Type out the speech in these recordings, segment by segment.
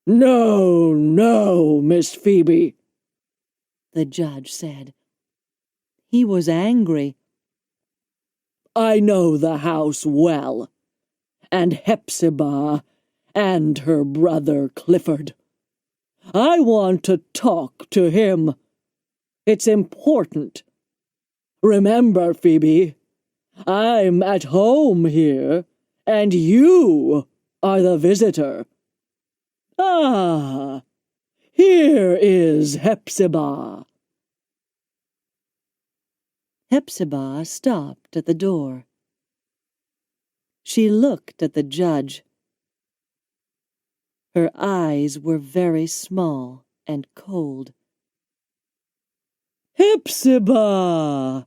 No, no, Miss Phoebe, the judge said. He was angry. I know the house well, and Hepzibah, and her brother Clifford. I want to talk to him. It's important. Remember, Phoebe, I'm at home here, and you are the visitor. Ah, here is Hepzibah. Hepzibah stopped at the door. She looked at the judge. Her eyes were very small and cold. Hepzibah,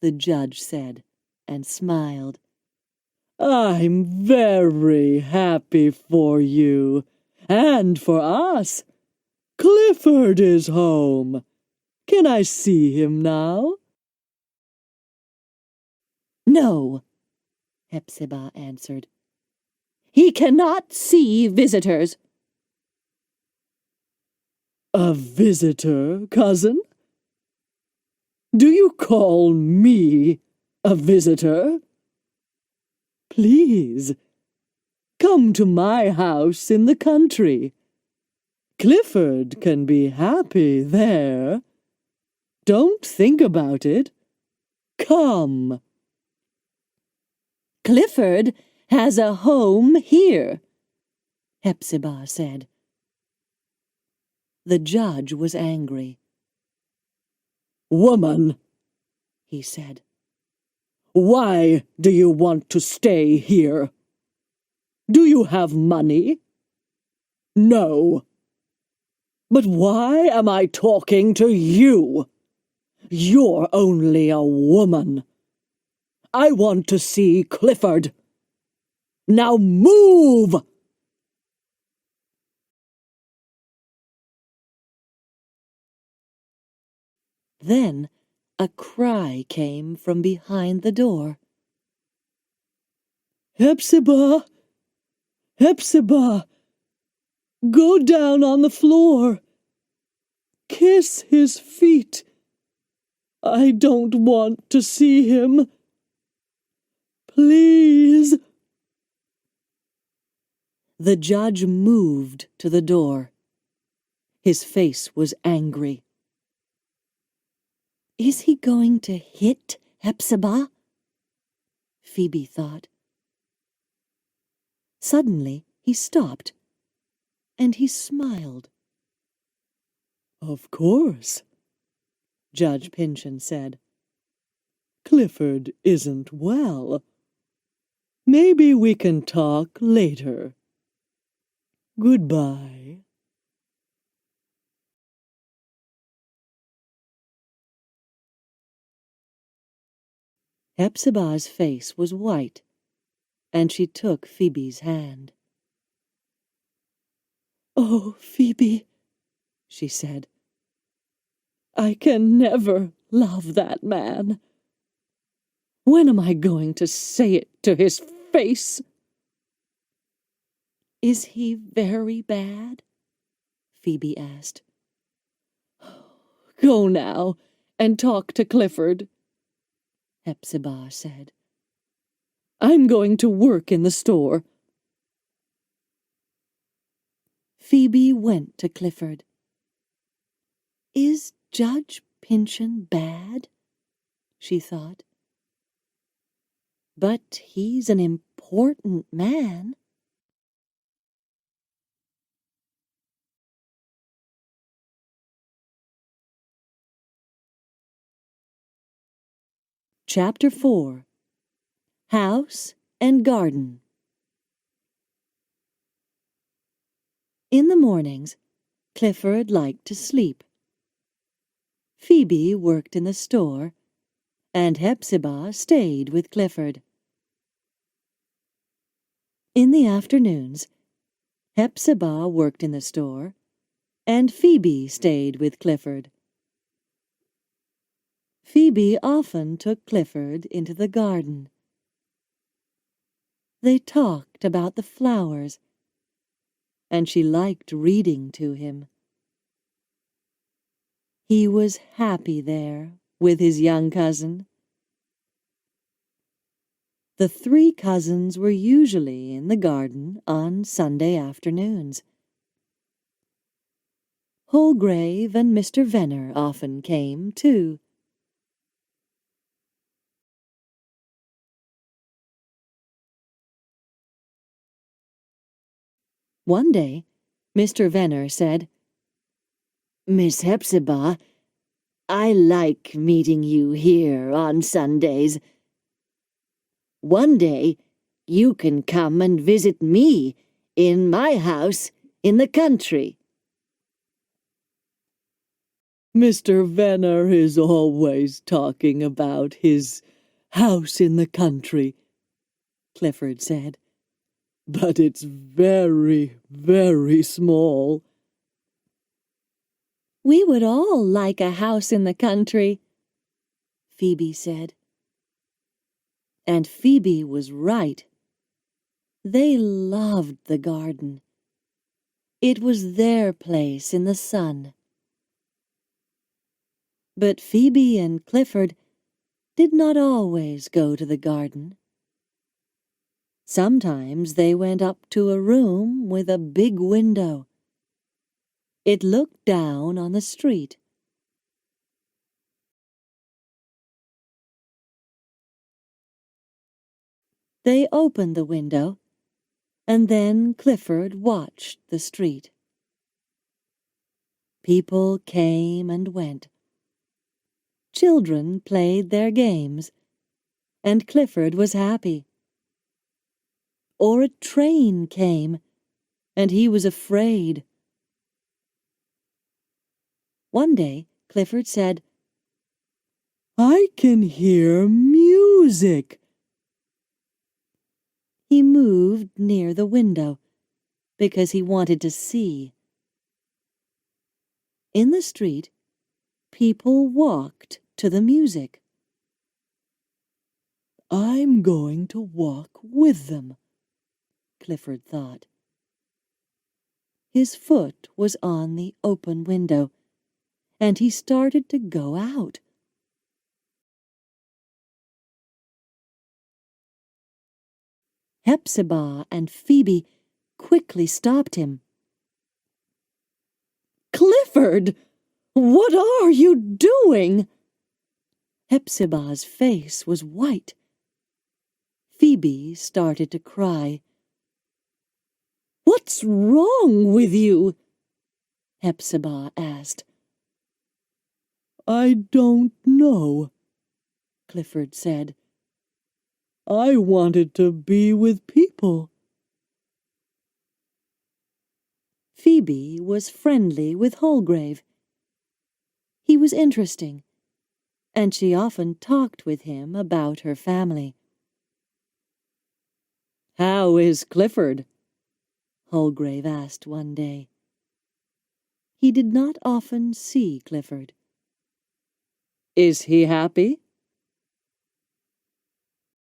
the judge said, and smiled. I'm very happy for you, and for us. Clifford is home. Can I see him now? No, Hepzibah answered. He cannot see visitors. A visitor, cousin? Do you call me a visitor? Please, come to my house in the country. Clifford can be happy there. Don't think about it. Come. Clifford has a home here, Hepzibah said. The judge was angry. Woman, he said, why do you want to stay here? Do you have money? No. But why am I talking to you? You're only a woman. I want to see Clifford. Now move! Then a cry came from behind the door. Hepzibah! Hepzibah! Go down on the floor. Kiss his feet. I don't want to see him. Please. The judge moved to the door. His face was angry. Is he going to hit Hepzibah? Phoebe thought. Suddenly he stopped, and he smiled. Of course, Judge Pynchon said. Clifford isn't well. Maybe we can talk later. Goodbye. Hepzibah's face was white, and she took Phoebe's hand. Oh, Phoebe, she said, I can never love that man. When am I going to say it to his face? Is he very bad? Phoebe asked. Go now and talk to Clifford, Hepzibah said. I'm going to work in the store. Phoebe went to Clifford. Is Judge Pynchon bad? She thought. But he's an important man. Chapter 4. House and Garden. In the mornings, Clifford liked to sleep. Phoebe worked in the store, and Hepzibah stayed with Clifford. In the afternoons, Hepzibah worked in the store, and Phoebe stayed with Clifford. Phoebe often took Clifford into the garden. They talked about the flowers and she liked reading to him. He was happy there with his young cousin. The three cousins were usually in the garden on Sunday afternoons. Holgrave and Mr. Venner often came, too. One day, Mr. Venner said, "Miss Hepzibah, I like meeting you here on Sundays. One day, you can come and visit me in my house in the country." "Mr. Venner is always talking about his house in the country," Clifford said. "But it's very, very small." "We would all like a house in the country," Phoebe said. And Phoebe was right. They loved the garden. It was their place in the sun. But Phoebe and Clifford did not always go to the garden. Sometimes they went up to a room with a big window. It looked down on the street. They opened the window, and then Clifford watched the street. People came and went. Children played their games, and Clifford was happy. Or a train came, and he was afraid. One day, Clifford said, "I can hear music." He moved near the window because he wanted to see. In the street, people walked to the music. "I'm going to walk with them," Clifford thought. His foot was on the open window, and he started to go out. Hepzibah and Phoebe quickly stopped him. "Clifford, what are you doing?" Hepzibah's face was white. Phoebe started to cry. "What's wrong with you?" Hepzibah asked. "I don't know," Clifford said. "I wanted to be with people." Phoebe was friendly with Holgrave. He was interesting, and she often talked with him about her family. "How is Clifford?" Holgrave asked one day. He did not often see Clifford. "Is he happy?"